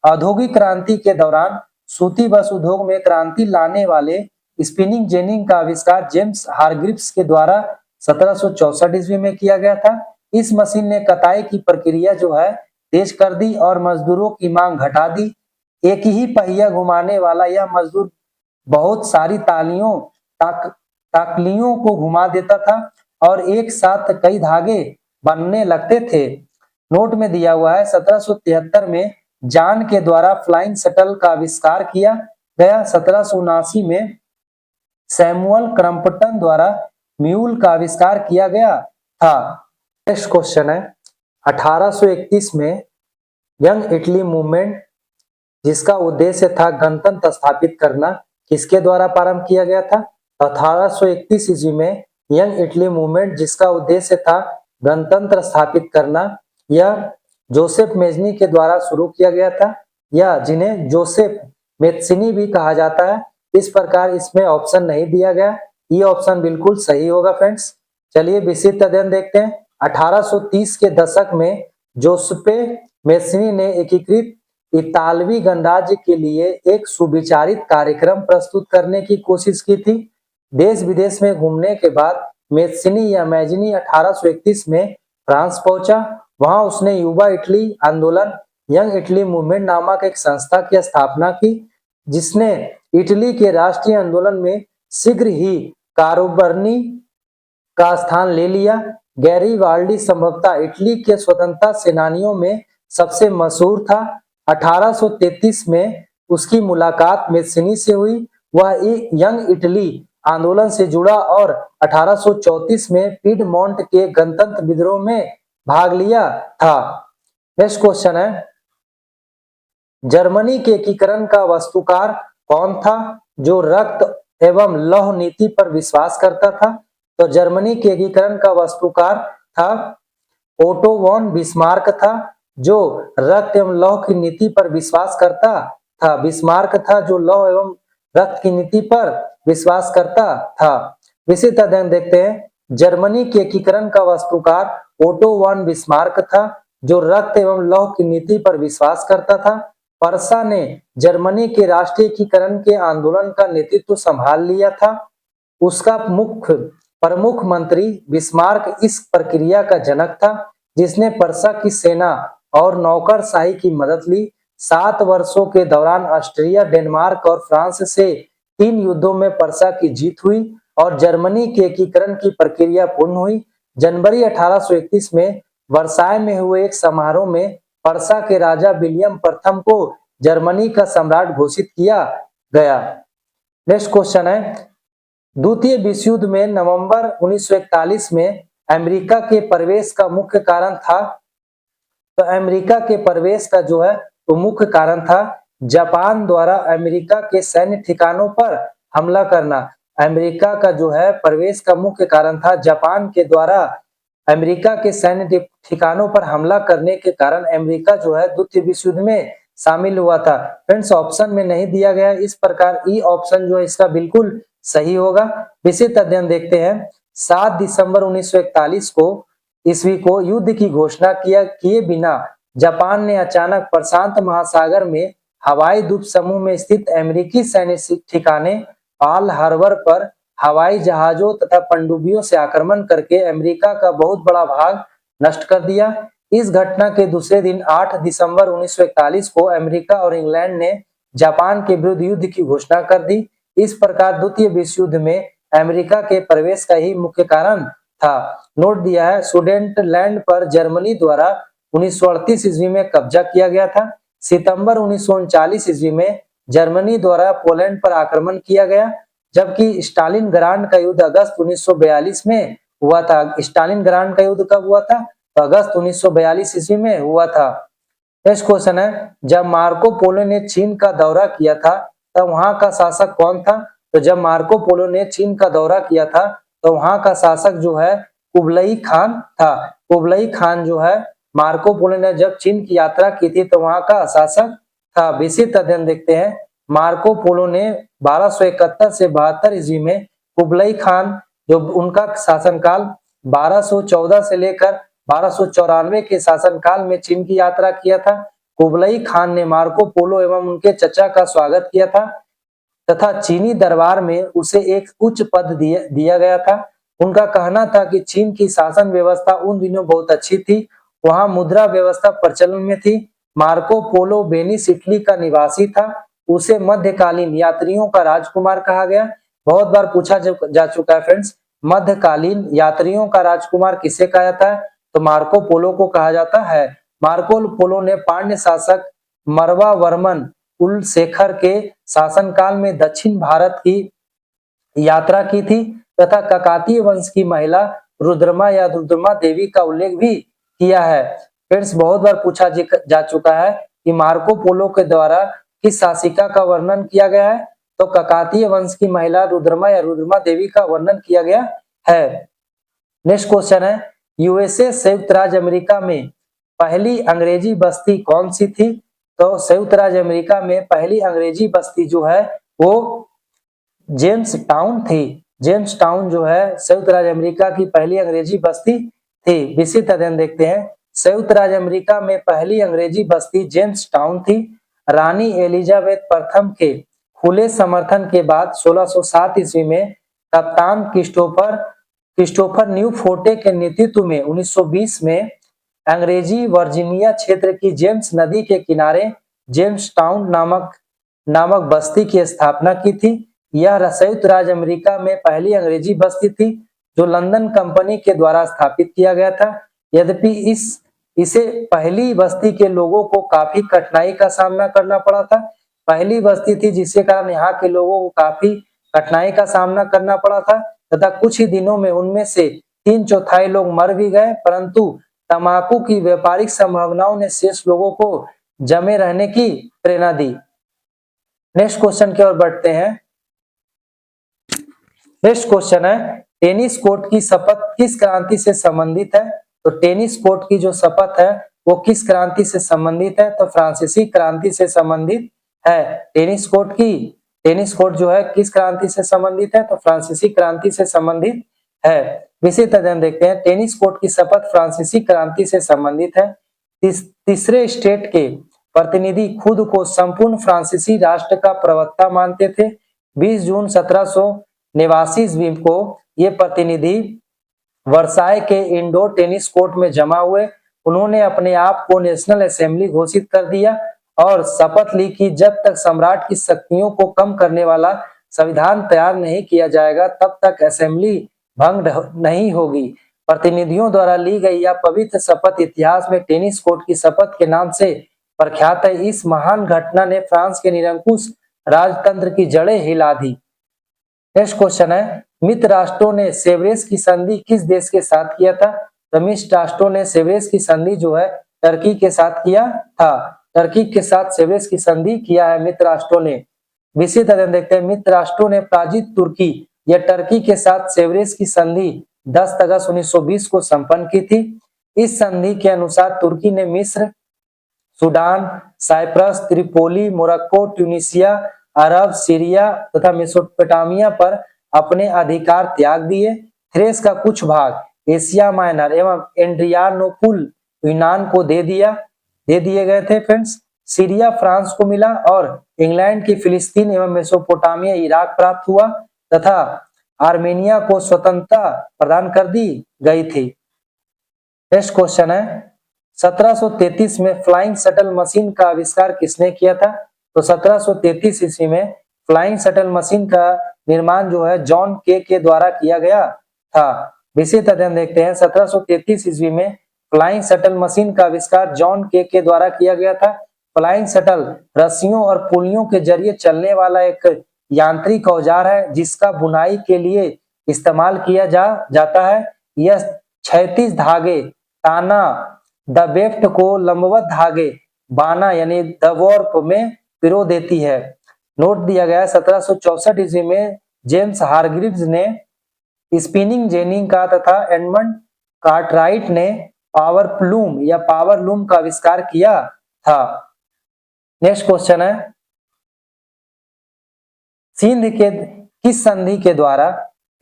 औद्योगिक क्रांति के दौरान सूती वस्त्र उद्योग में क्रांति लाने वाले स्पिनिंग जेनिंग का आविष्कार जेम्स हारग्रीव्स के द्वारा 1764 ईस्वी में किया गया था। इस मशीन ने कताई की प्रक्रिया जो है तेज कर दी और मजदूरों की मांग घटा दी। एक ही पहिया घुमाने वाला यह मजदूर बहुत सारी ताकलियों को घुमा देता था और एक साथ कई धागे बनने लगते थे। नोट में दिया हुआ है 1773 में जॉन के द्वारा फ्लाइंग शटल का आविष्कार किया गया। 1779 में सैमुअल क्रम्पटन द्वारा म्यूल का आविष्कार किया गया था। नेक्स्ट क्वेश्चन है 1831 में यंग इटली मूवमेंट जिसका उद्देश्य था गणतंत्र स्थापित करना किसके द्वारा प्रारंभ किया गया था? 1831 ईस्वी में यंग इटली मूवमेंट जिसका उद्देश्य था गणतंत्र स्थापित करना यह जोसेफ मेजनी के द्वारा शुरू किया गया था, या जिन्हें जोसेफ मेत्सिनी भी कहा जाता है। इस प्रकार इसमें ऑप्शन नहीं दिया गया, ये ऑप्शन बिल्कुल सही होगा फ्रेंड्स। चलिए विस्तृत अध्ययन देखते हैं। 1830 के दशक में जोसेफे मेत्सिनी ने एकीकृत इतालवी गणराज्य के लिए एक सुविचारित कार्यक्रम प्रस्तुत करने की कोशिश की थी। देश विदेश में घूमने के बाद मेत्सिनी या मैजिनी 1831 में फ्रांस पहुंचा। वहां उसने युवा इटली आंदोलन यंग इटली मूवमेंट नामक एक संस्था की स्थापना की, जिसने इटली के राष्ट्रीय आंदोलन में शीघ्र ही कारोबारी का स्थान ले लिया। गैरीबाल्डी संभवतः इटली के स्वतंत्रता सेनानियों में सबसे मशहूर था। 1833 में उसकी मुलाकात मेत्सिनी से हुई। वह यंग इटली आंदोलन से जुड़ा और 1834 में पीडमोंट के गणतंत्र विद्रोह में भाग लिया था। नेक्स्ट क्वेश्चन है जर्मनी के एकीकरण का वास्तुकार कौन था जो रक्त एवं लौह नीति पर विश्वास करता था? तो जर्मनी के एकीकरण का वास्तुकार था ओटो वॉन बिस्मार्क था, जो रक्त एवं लौह की नीति पर विश्वास करता था। बिस्मार्क था जो लौह एवं रक्त की नीति पर विश्वास करता था। विस्तृत अध्ययन देखते हैं। जर्मनी के एकीकरण का वास्तुकार ओटो वॉन बिस्मार्क था, जो रक्त एवं लौह की नीति पर विश्वास करता था। पर्सा ने जर्मनी के राष्ट्रीय एकीकरण के आंदोलन का नेतृत्व संभाल लिया था। उसका प्रमुख मंत्री बिस्मार्क इस प्रक्रिया का जनक था, जिसने पर्सा की सेना और नौकरशाही की मदद ली। 7 वर्षों के दौरान ऑस्ट्रिया, डेनमार्क और फ्रांस से 3 युद्धों में पर्सा की जीत हुई और जर्मनी के एकीकरण की प्रक्रिया पूर्ण हुई। जनवरी 1831 में वर्साय में हुए एक समारोह में पर्सा के राजा विलियम प्रथम को जर्मनी का सम्राट घोषित किया गया। नेक्स्ट क्वेश्चन है द्वितीय विश्व युद्ध में नवंबर 1941 में अमेरिका के प्रवेश का मुख्य कारण था। तो अमेरिका के प्रवेश का जो है तो मुख्य कारण था जापान द्वारा अमेरिका के सैन्य ठिकानों पर हमला करना। अमेरिका का जो है प्रवेश का मुख्य कारण था जापान के द्वारा अमेरिका के सैन्य ठिकानों पर हमला करने के कारण अमेरिका जो है द्वितीय विश्व युद्ध में शामिल हुआ था। फ्रेंड्स ऑप्शन में नहीं दिया गया, इस प्रकार ई ऑप्शन जो है इसका बिल्कुल सही होगा। विस्तृत अध्ययन देखते हैं। 7 दिसंबर 1941 को ईस्वी को युद्ध की घोषणा किए बिना जापान ने अचानक प्रशांत महासागर में हवाई द्वीप समूह में स्थित अमेरिकी सैन्य ठिकाने पर्ल हार्बर पर हवाई जहाजों तथा पनडुब्बियों से आक्रमण करके अमेरिका का बहुत बड़ा भाग नष्ट कर दिया। इस घटना के दूसरे दिन 8 दिसंबर 1941 को अमेरिका और इंग्लैंड ने जापान के विरुद्ध युद्ध की घोषणा कर दी। इस प्रकार द्वितीय विश्व युद्ध में अमेरिका के प्रवेश का ही मुख्य कारण था। नोट दिया है सुडेटलैंड पर जर्मनी द्वारा 1938 ईस्वी में कब्जा किया गया था। सितंबर 1939 ईस्वी में जर्मनी द्वारा पोलैंड पर आक्रमण किया गया, जबकि स्टालिनग्राड का युद्ध अगस्त 1942 में हुआ था। स्टालिनग्राड का युद्ध कब हुआ था? तो अगस्त 1942 ईस्वी में हुआ था। नेक्स्ट क्वेश्चन है जब मार्को पोलो ने चीन का दौरा किया था तब वहां का शासक कौन था? तो जब मार्को पोलो ने चीन का दौरा किया था तो वहां का शासक जो है कुबलई खान था। कुबलई खान जो है मार्को पोलो ने जब चीन की यात्रा की थी तो वहां का शासक था। विस्तृत अध्ययन देखते हैं। मार्को पोलो ने 1271 से 72 ईस्वी में कुबलई खान, जो उनका शासनकाल 1214 से लेकर 1294 के शासनकाल में चीन की यात्रा किया था। कुबलई खान ने मार्को पोलो एवं उनके चचा का स्वागत किया था तथा चीनी दरबार में उसे एक उच्च पद दिया गया था। उनका कहना था कि चीन की शासन व्यवस्था उन दिनों बहुत अच्छी थी, वहां मुद्रा व्यवस्था प्रचलन में थी। मार्को पोलो वेनिस इटली का निवासी था, उसे मध्यकालीन यात्रियों का राजकुमार कहा गया। बहुत बार पूछा जा चुका है फ्रेंड्स, मध्यकालीन यात्रियों का राजकुमार किसे कहा जाता है? तो मार्को पोलो को कहा जाता है। मार्को पोलो ने पांड्य शासक मरवा वर्मन कुलशेखर के शासनकाल में दक्षिण भारत की यात्रा की थी तथा काकतीय वंश की महिला रुद्रमा या रुद्रमा देवी का उल्लेख भी किया है। फ्रेंड्स, बहुत बार पूछा जा चुका है कि मार्को पोलो के द्वारा किस शासिका का वर्णन किया गया है? तो काकतीय वंश की महिला रुद्रमा या रुद्रमा देवी का वर्णन किया गया है। नेक्स्ट क्वेश्चन है, यूएसए संयुक्त राज्य अमेरिका में पहली अंग्रेजी बस्ती कौन सी थी? तो संयुक्त राज्य अमेरिका में पहली अंग्रेजी बस्ती जो है वो जेम्स टाउन थी। जेम्स टाउन जो है संयुक्त राज्य अमेरिका की पहली अंग्रेजी बस्ती थी। विस्तृत अध्ययन देखते हैं। संयुक्त राज्य अमेरिका में पहली अंग्रेजी बस्ती जेम्स टाउन थी। रानी एलिजाबेथ प्रथम के खुले समर्थन के बाद 1607 ईस्वी में कप्तान क्रिस्टोफर न्यूफोर्टे के नेतृत्व में 1920 में अंग्रेजी वर्जीनिया क्षेत्र की जेम्स नदी के किनारे जेम्स टाउन नामक बस्ती की स्थापना की थी। यह संयुक्त राज्य अमेरिका में पहली अंग्रेजी बस्ती थी जो लंदन कंपनी के द्वारा स्थापित किया गया था। यद्यपि इसे पहली बस्ती के लोगों को काफी कठिनाई का सामना करना पड़ा था। पहली बस्ती थी जिसके कारण यहाँ के लोगों को काफी कठिनाई का सामना करना पड़ा था तथा कुछ ही दिनों में उनमें से 3/4 लोग मर भी गए, परंतु तंबाकू की व्यापारिक संभावनाओं ने शेष लोगों को जमे रहने की प्रेरणा दी। नेक्स्ट क्वेश्चन की ओर बढ़ते हैं। नेक्स्ट क्वेश्चन है, टेनिस कोर्ट की शपथ किस क्रांति से संबंधित है? तो टेनिस कोर्ट की जो शपथ है वो किस क्रांति से संबंधित है? तो फ्रांसीसी क्रांति से संबंधित है। टेनिस कोर्ट जो है किस क्रांति से संबंधित है? तो फ्रांसीसी क्रांति से संबंधित है। विस्तृत अध्ययन देखते हैं। टेनिस कोर्ट की शपथ फ्रांसीसी क्रांति से संबंधित है। तीसरे स्टेट के प्रतिनिधि खुद को संपूर्ण फ्रांसीसी राष्ट्र का प्रवक्ता मानते थे। 20 जून 1789 ईस्वी को ये प्रतिनिधि वर्साय के इंडोर टेनिस कोर्ट में जमा हुए। उन्होंने अपने आप को नेशनल असेंबली घोषित कर दिया और शपथ ली कि जब तक सम्राट की शक्तियों को कम करने वाला संविधान तैयार नहीं किया जाएगा तब तक असेंबली भंग नहीं होगी। प्रतिनिधियों द्वारा ली गई यह पवित्र शपथ इतिहास में टेनिस कोर्ट की शपथ के नाम से प्रख्यात है। इस महान घटना ने फ्रांस के निरंकुश राजतंत्र की जड़ें हिला दी। नेक्स्ट क्वेश्चन है, मित्र राष्ट्रों ने सेवरेस की संधि किस देश के साथ किया था? तो मित्र राष्ट्रों ने सेवरेस की संधि जो है टर्की के साथ किया था। टर्की के साथ सेवरेस की संधि किया है मित्र राष्ट्रों ने। विस्तृत अध्ययन देखते हैं। मित्र राष्ट्रों ने पराजित तुर्की या टर्की के साथ सेवरेस की संधि 10 अगस्त 1920 को संपन्न की थी। इस संधि के अनुसार तुर्की ने मिस्र, Sudan, Cyprus, Tripoli, Morocco, Tunisia, अरब, सीरिया तथा मेसोपोटामिया पर अपने अधिकार त्याग दिए। थ्रेस का कुछ भाग एशिया माइनर एवं एड्रियानोपुल यूनान को दे दिए गए थे। फ्रेंड्स, सीरिया फ्रांस को मिला और इंग्लैंड की फिलिस्तीन एवं मेसोपोटामिया इराक प्राप्त हुआ तथा आर्मेनिया को स्वतंत्रता प्रदान कर दी गई थी। नेक्स्ट क्वेश्चन है, 1733 में फ्लाइंग शटल मशीन का आविष्कार किसने किया था? तो 1733 ईस्वी में फ्लाइंग शटल मशीन का निर्माण जो है जॉन के द्वारा किया गया था। विस्तृत अध्ययन देखते हैं। 1733 ईस्वी में फ्लाइंग शटल मशीन का आविष्कार जॉन के द्वारा किया गया था। फ्लाइंग शटल रस्सियों और पुलियों के जरिए चलने वाला एक यांत्रिक औजार है जिसका बुनाई के लिए इस्तेमाल किया जाता है। यह क्षैतिज धागे ताना द वेफ्ट को लंबवत धागे बाना यानी द वॉर्प में पिरो देती है। नोट दिया गया है 1764 ईस्वी में जेम्स हारग्रीव्स ने स्पिनिंग जेनी का तथा एडमंड कार्टराइट ने पावर लूम का आविष्कार किया था। नेक्स्ट क्वेश्चन है, सिंध के किस संधि के द्वारा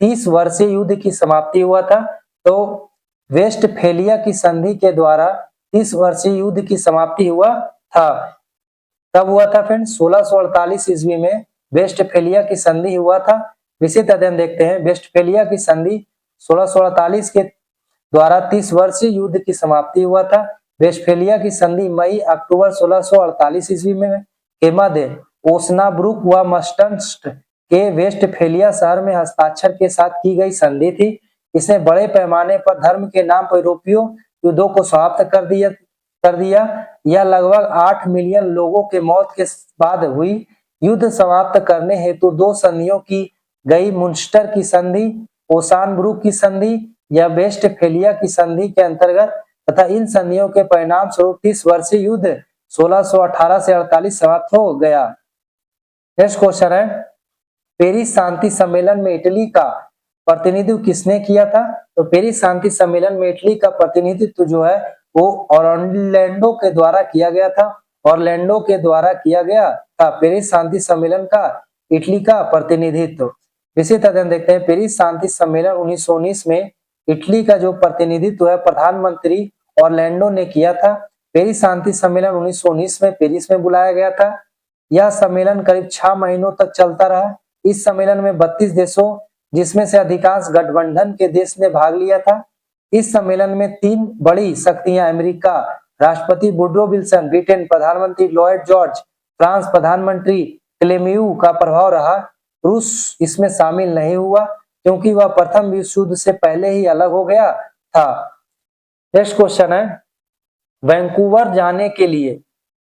30 वर्षीय युद्ध की समाप्ति हुआ था? तो वेस्टफेलिया की संधि के द्वारा 30 वर्षीय युद्ध की समाप्ति हुआ था। कब हुआ था फ्रेंड? 1648 ईस्वी में वेस्टफेलिया की संधि हुआ था। विस्तृत अध्ययन देखते हैं। वेस्टफेलिया की संधि 1648 के द्वारा 30 वर्षीय युद्ध की समाप्ति हुआ था। वेस्टफेलिया की संधि मई अक्टूबर 1648 ईस्वी में के मध्य ओस्नाब्रुक व मस्टन्स्ट के वेस्टफेलिया शहर में हस्ताक्षर के साथ की गई संधि थी। इसने बड़े पैमाने पर धर्म के नाम पर यूरोपीय युद्धों को समाप्त कर दिया। यह लगभग 8 मिलियन लोगों के मौत के बाद हुई। युद्ध समाप्त करने हेतु 2 संधियों की गई मुंस्टर की संधि, ओसानब्रुक की संधि या वेस्टफेलिया की संधि के अंतर्गत तथा इन संधियों के परिणाम स्वरूप 30 वर्षीय युद्ध 1618 से 48 समाप्त हो गया। नेक्स्ट क्वेश्चन है, पेरिस शांति सम्मेलन में इटली का प्रतिनिधित्व किसने किया था? तो पेरिस शांति सम्मेलन में इटली का प्रतिनिधित्व जो है वो ऑरलैंडो के द्वारा किया गया था। ऑरलैंडो के द्वारा किया गया था पेरिस शांति सम्मेलन का इटली का प्रतिनिधित्व। विस्तृत अध्ययन देखते हैं। पेरिस शांति सम्मेलन 1919 में इटली का जो प्रतिनिधित्व है प्रधानमंत्री ऑरलैंडो ने किया था। पेरिस शांति सम्मेलन 1919 में पेरिस में बुलाया गया था। यह सम्मेलन करीब 6 महीनों तक चलता रहा। इस सम्मेलन में 32 देशों जिसमें से अधिकांश गठबंधन के देश ने भाग लिया था। इस सम्मेलन में 3 बड़ी शक्तियां अमेरिका, राष्ट्रपति वुड्रो विल्सन, ब्रिटेन प्रधानमंत्री लॉयड जॉर्ज, फ्रांस प्रधानमंत्री क्लेमेयू का प्रभाव रहा। रूस इसमें शामिल नहीं हुआ क्योंकि वह प्रथम विश्व युद्ध से पहले ही अलग हो गया था। नेक्स्ट क्वेश्चन है, वैंकूवर जाने के लिए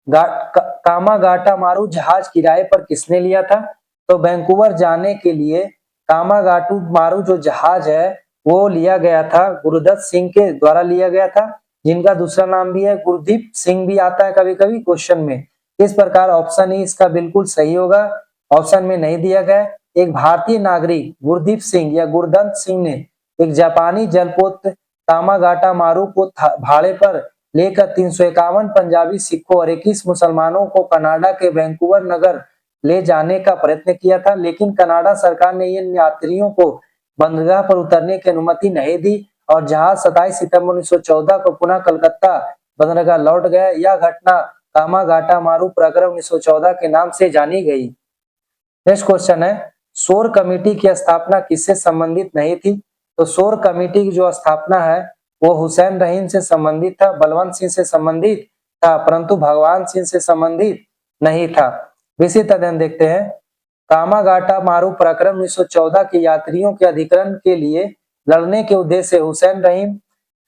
कामागाटामारू जहाज किराए पर किसने लिया था? तो वैंकूवर जाने के लिए कामागाटामारू जो जहाज है वो लिया गया था गुरुदत्त सिंह के द्वारा लिया गया था, जिनका दूसरा नाम भी है गुरदीप सिंह भी आता है कभी कभी क्वेश्चन में। इस प्रकार ऑप्शन ई इसका बिल्कुल सही होगा। ऑप्शन में नहीं दिया गया। एक भारतीय नागरिक गुरदीप सिंह या गुरदत्त सिंह ने एक जापानी जलपोत कामागाटामारू को भाड़े पर लेकर 351 पंजाबी सिखों और 21 मुसलमानों को कनाडा के वैंकूवर नगर ले जाने का प्रयत्न किया था, लेकिन कनाडा सरकार ने इन यात्रियों को बंदरगाह पर उतरने की अनुमति नहीं दी और जहाज 27 सितंबर 1914 को पुनः कलकत्ता बंदरगाह लौट गया। यह घटना कामागाटामारू प्रकरण 1914 के नाम से जानी गई। नेक्स्ट क्वेश्चन है, शोर कमेटी की स्थापना किससे संबंधित नहीं थी? तो शोर कमेटी की जो स्थापना है वो हुसैन रहीम से संबंधित था, बलवंत सिंह से संबंधित था, परंतु भगवान सिंह से संबंधित नहीं था। विस्तृत अध्ययन देखते हैं। कामागाटामारू प्रकरण 1914 के यात्रियों के अधिकरण के लिए लड़ने के उद्देश्य से हुसैन रहीम,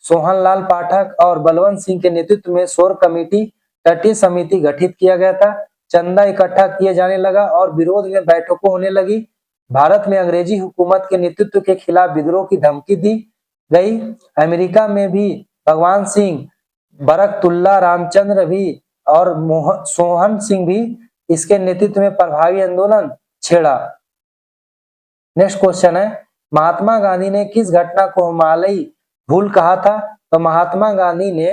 सोहनलाल पाठक और बलवंत सिंह के नेतृत्व में शोर कमेटी तटीय समिति गठित किया गया था। चंदा इकट्ठा किए जाने लगा और विरोध में बैठकें होने लगी। भारत में अंग्रेजी हुकूमत के नेतृत्व के खिलाफ विद्रोह की धमकी दी गई। अमेरिका में भी भगवान सिंह, बरकतुल्ला रामचंद्र भी और सोहन सिंह भी इसके नेतृत्व में प्रभावी आंदोलन छेड़ा। नेक्स्ट क्वेश्चन है, महात्मा गांधी ने किस घटना को हिमालयी भूल कहा था? तो महात्मा गांधी ने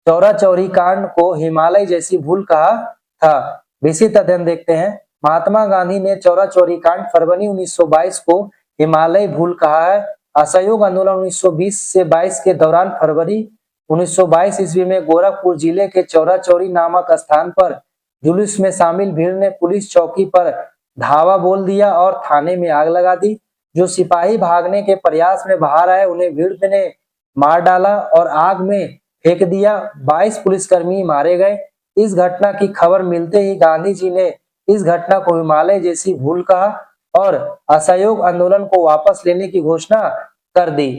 चौरा चौरी कांड को हिमालय जैसी भूल कहा था। विस्तृत अध्ययन देखते हैं। महात्मा गांधी ने चौरा चौरी कांड फरवरी 1922 को हिमालय भूल कहा है। असहयोग आंदोलन 1920 से 22 के दौरान फरवरी 1922 ईस्वी में गोरखपुर जिले के चौरा चौरी नामक स्थान पर जुलूस में शामिल भीड़ ने पुलिस चौकी पर धावा बोल दिया और थाने में आग लगा दी। जो सिपाही भागने के प्रयास में बाहर आए उन्हें भीड़ ने मार डाला और आग में फेंक दिया। 22 पुलिसकर्मी मारे गए। इस घटना की खबर मिलते ही गांधी जी ने इस घटना को हिमालय जैसी भूल कहा और असहयोग आंदोलन को वापस लेने की घोषणा कर दी।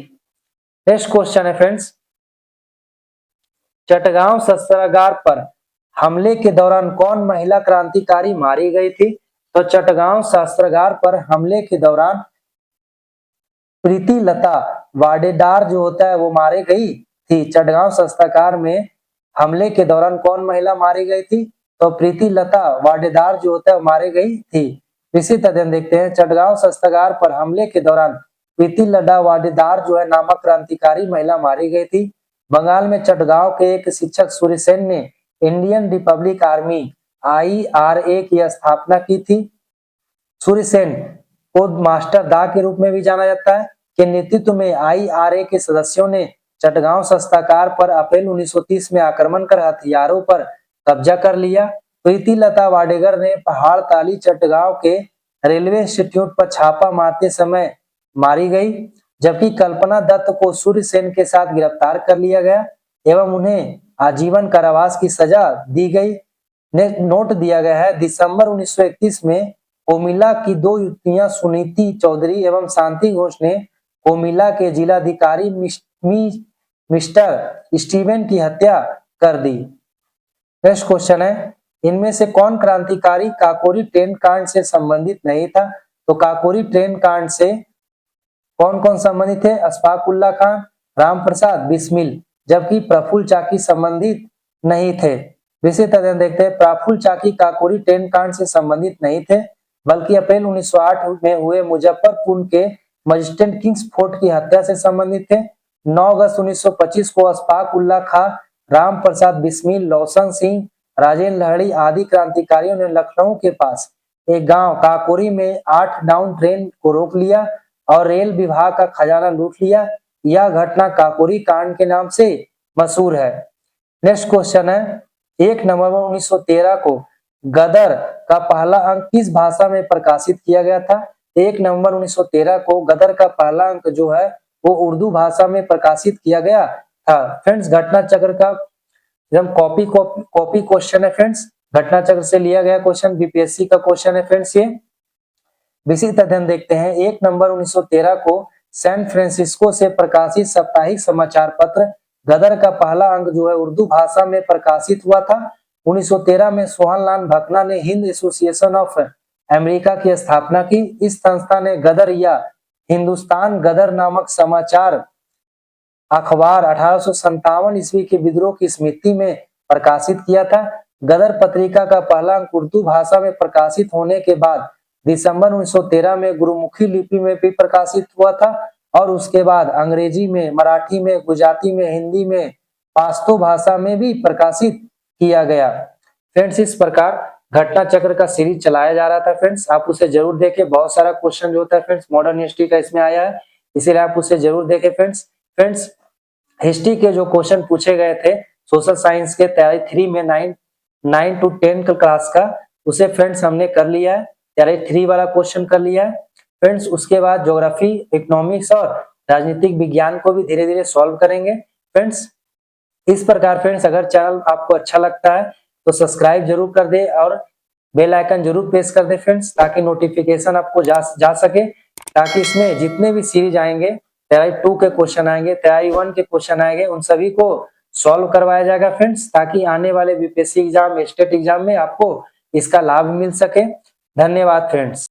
नेक्स्ट क्वेश्चन है फ्रेंड्स, चटगांव शस्त्रागार पर हमले के दौरान कौन महिला क्रांतिकारी मारी गई थी? तो चटगांव शस्त्रागार पर हमले के दौरान प्रीति लता वाडेदार जो होता है वो मारी गई थी। चटगांव शस्त्रागार में हमले के दौरान कौन महिला मारी गई थी? तो प्रीति लता वाडेदार जो होता है वो मारी गई थी। विस्तृत अध्ययन देखते हैं। चटगांव शस्त्रागार पर हमले के दौरान प्रीति लता वाडेदार जो है नामक क्रांतिकारी महिला मारी गई थी। बंगाल में चटगांव के एक शिक्षक सूर्यसेन ने इंडियन रिपब्लिक आर्मी IRA की स्थापना की थी। सूर्यसेन को मास्टर दा के रूप में भी जाना जाता है, के नेतृत्व में IRA के सदस्यों ने चटगांव शस्त्रागार पर अप्रैल 1930 में आक्रमण कर हथियारों पर कब्जा कर लिया। प्रीति लता वाडेकर ने पहाड़ ताली चटगांव के रेलवे इंस्टीट्यूट पर छापा मारते समय मारी गई, जबकि कल्पना दत्त को सूर्यसेन के साथ गिरफ्तार कर लिया गया एवं उन्हें आजीवन कारावास की सजा दी गई। नोट दिया गया है, दिसंबर 1931 में कोमिला की 2 युवतियां सुनीति चौधरी एवं शांति घोष ने कोमिला के जिलाधिकारी मिस्टर स्टीवन की हत्या कर दी। नेक्स्ट क्वेश्चन है, इनमें से कौन क्रांतिकारी काकोरी ट्रेन कांड से संबंधित नहीं था? तो काकोरी ट्रेन कांड से कौन कौन संबंधित थे? अशफाक उल्लाह खान, राम प्रसाद बिस्मिल, जबकि प्रफुल्ल चाकी संबंधित नहीं थे। विशेष अध्ययन देखते हैं, प्रफुल्ल चाकी काकोरी ट्रेन कांड से संबंधित नहीं थे, बल्कि अप्रैल 1908 में हुए मुजफ्फरपुर के मजिस्ट्रेट किंग्स फोर्ट की हत्या से संबंधित थे। 9 अगस्त 1925 को अशफाक उल्लाह खां, राम प्रसाद बिस्मिल, लौसन सिंह, राजेंद्र लहड़ी आदि क्रांतिकारियों ने लखनऊ के पास एक गांव काकोरी में 8 डाउन ट्रेन को रोक लिया और रेल विभाग का खजाना लूट लिया। यह घटना काकोरी कांड के नाम से मशहूर है। नेक्स्ट क्वेश्चन है, 1 नवंबर 1913 को गदर का पहला अंक किस भाषा में प्रकाशित किया गया था? 1 नवंबर 1913 को गदर का पहला अंक जो है वो उर्दू भाषा में प्रकाशित किया गया था। फ्रेंड्स, घटना चक्र का कॉपी क्वेश्चन है। फ्रेंड्स, घटना चक्र से लिया गया क्वेश्चन, बीपीएससी का क्वेश्चन है। फ्रेंड्स, ये विशिष्ट अध्ययन देखते हैं, 1 नवंबर 1913 को सैन फ्रांसिस्को से प्रकाशित साप्ताहिक समाचार पत्र गदर का पहला अंक जो है उर्दू भाषा में प्रकाशित हुआ था। 1913 में सोहनलाल भकना ने हिंद एसोसिएशन ऑफ अमेरिका की स्थापना की। इस संस्था ने गदर या हिंदुस्तान गदर नामक समाचार अखबार 1857 ईस्वी के विद्रोह की स्मृति में प्रकाशित किया था। गदर पत्रिका का पहला अंक उर्दू भाषा में प्रकाशित होने के बाद दिसंबर 1913 में गुरुमुखी लिपि में भी प्रकाशित हुआ था और उसके बाद अंग्रेजी में, मराठी में, गुजराती में, हिंदी में, पाश्तो भाषा में भी प्रकाशित किया गया। फ्रेंड्स, इस प्रकार घटना चक्र का सीरीज चलाया जा रहा था। फ्रेंड्स, आप उसे जरूर देखें, बहुत सारा क्वेश्चन जो होता है फ्रेंड्स मॉडर्न हिस्ट्री का इसमें आया है, इसीलिए आप उसे जरूर देखें। फ्रेंड्स, हिस्ट्री के जो क्वेश्चन पूछे गए थे सोशल साइंस के तैयारी 3 में 9 to 10 क्लास का, उसे फ्रेंड्स हमने कर लिया है, तैयारी 3 वाला क्वेश्चन कर लिया है। फ्रेंड्स, उसके बाद ज्योग्राफी, इकोनॉमिक्स और राजनीतिक विज्ञान को भी धीरे धीरे सॉल्व करेंगे। फ्रेंड्स, इस प्रकार फ्रेंड्स अगर चैनल आपको अच्छा लगता है तो सब्सक्राइब जरूर कर दे और बेल आइकन जरूर प्रेस कर दे फ्रेंड्स, ताकि नोटिफिकेशन आपको जा सके, ताकि इसमें जितने भी सीरीज आएंगे, तैयारी 2 के क्वेश्चन आएंगे, तैयारी 1 के क्वेश्चन आएंगे, उन सभी को सॉल्व करवाया जाएगा फ्रेंड्स, ताकि आने वाले बीपीएससी एग्जाम, स्टेट एग्जाम में आपको इसका लाभ मिल सके। धन्यवाद फ्रेंड्स।